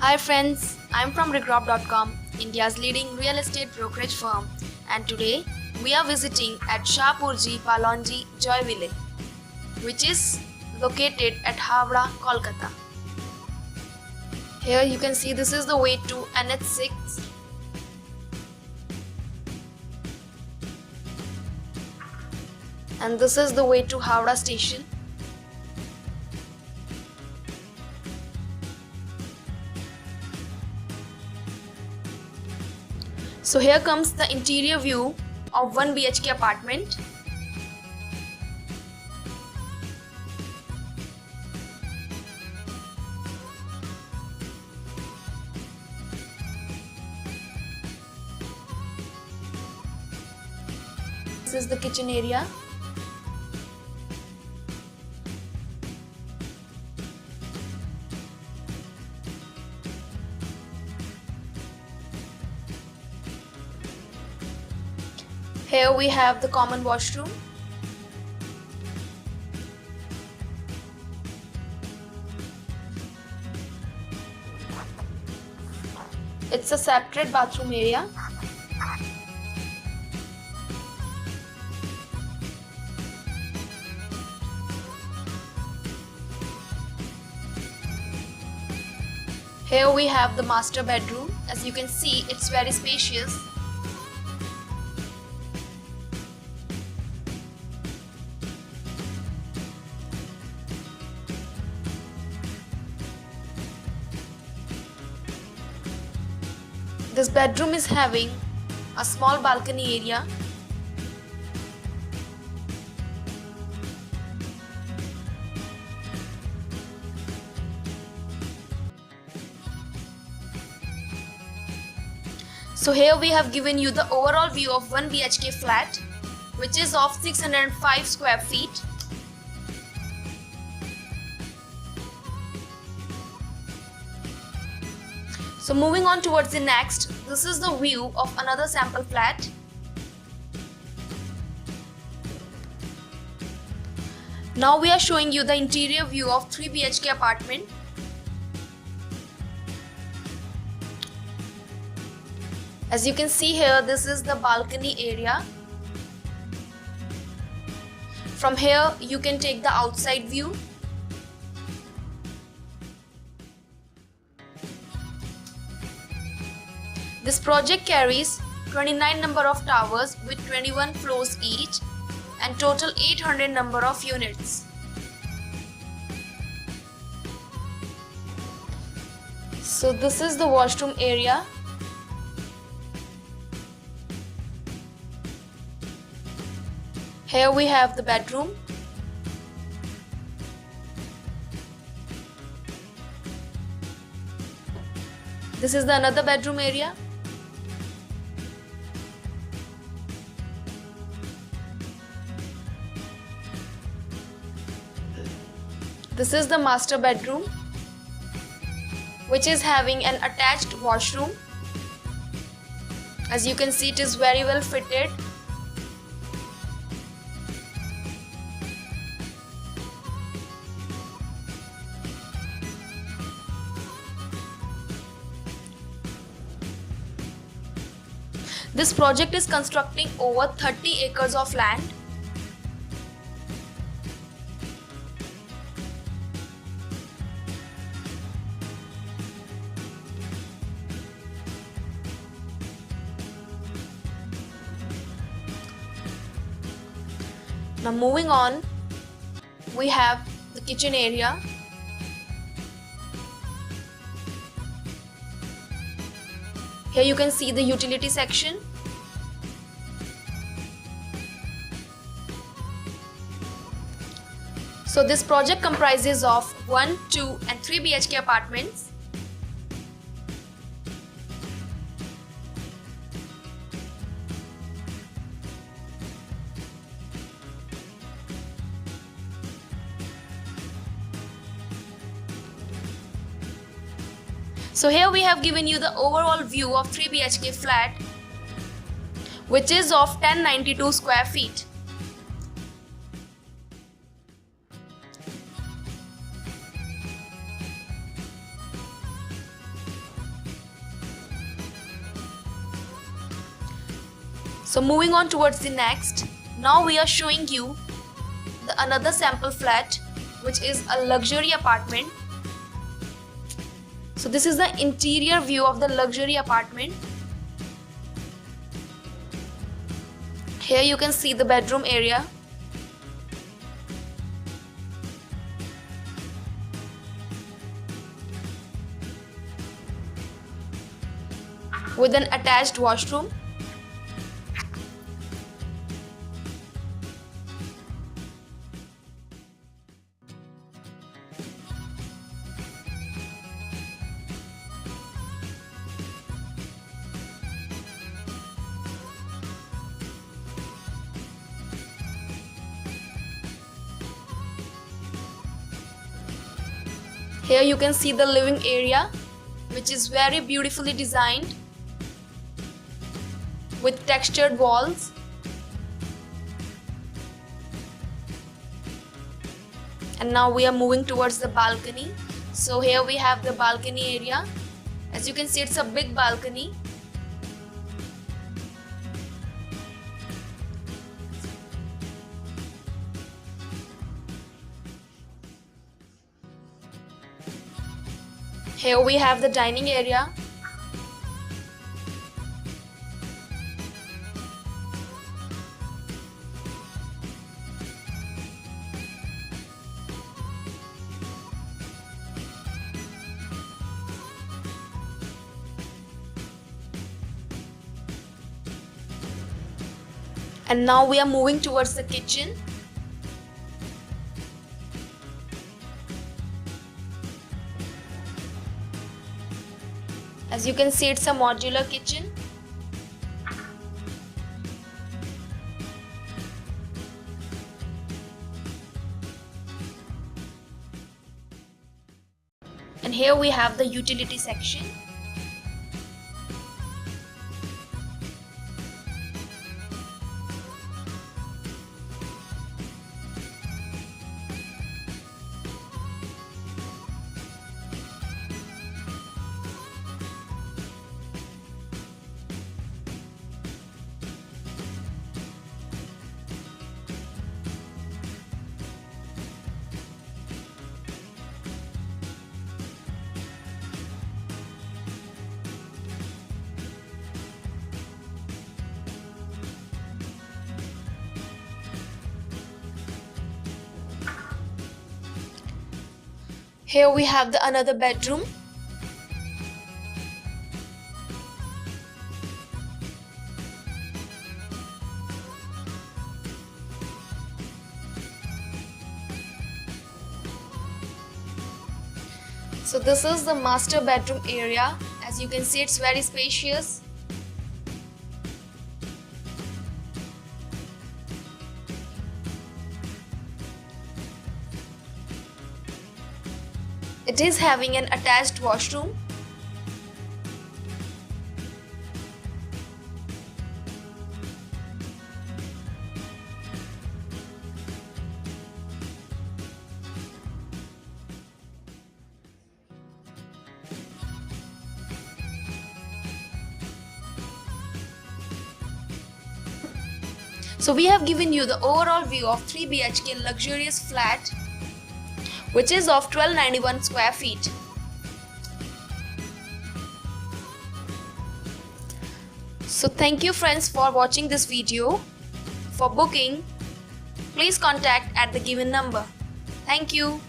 Hi friends, I'm from Regrob.com, India's leading real estate brokerage firm, and today we are visiting at Shapoorji Pallonji Joyville, which is located at Howrah, Kolkata. Here you can see this is the way to NH6. And this is the way to Howrah station. So here comes the interior view of 1 BHK apartment. This is the kitchen area. Here we have the common washroom. It's a separate bathroom area. Here we have the master bedroom. As you can see, it's very spacious. This bedroom is having a small balcony area. So here we have given you the overall view of 1 BHK flat, which is of 605 square feet. So moving on towards the next, this is the view of another sample flat. Now we are showing you the interior view of 3 BHK apartment. As you can see here, this is the balcony area. From here you can take the outside view. This project carries 29 number of towers with 21 floors each and total 800 number of units. So this is the washroom area. Here we have the bedroom. This is the another bedroom area. This is the master bedroom, which is having an attached washroom. As you can see, it is very well fitted. This project is constructing over 30 acres of land. Now moving on, we have the kitchen area. Here you can see the utility section. So this project comprises of 1, 2 and 3 BHK apartments. So here we have given you the overall view of 3 BHK flat, which is of 1092 square feet. So moving on towards the next, now we are showing you another sample flat, which is a luxury apartment. So this is the interior view of the luxury apartment. Here you can see the bedroom area. With an attached washroom. Here you can see the living area, which is very beautifully designed with textured walls. And now we are moving towards the balcony. So here we have the balcony area. As you can see, it's a big balcony. Here we have the dining area. And now we are moving towards the kitchen. As you can see, it's a modular kitchen. And here we have the utility section. Here we have another bedroom. So this is the master bedroom area. As you can see, it's very spacious. It is having an attached washroom. So we have given you the overall view of 3 BHK luxurious flat, which is of 1291 square feet. So thank you friends for watching this video. For booking, please contact at the given number. Thank you.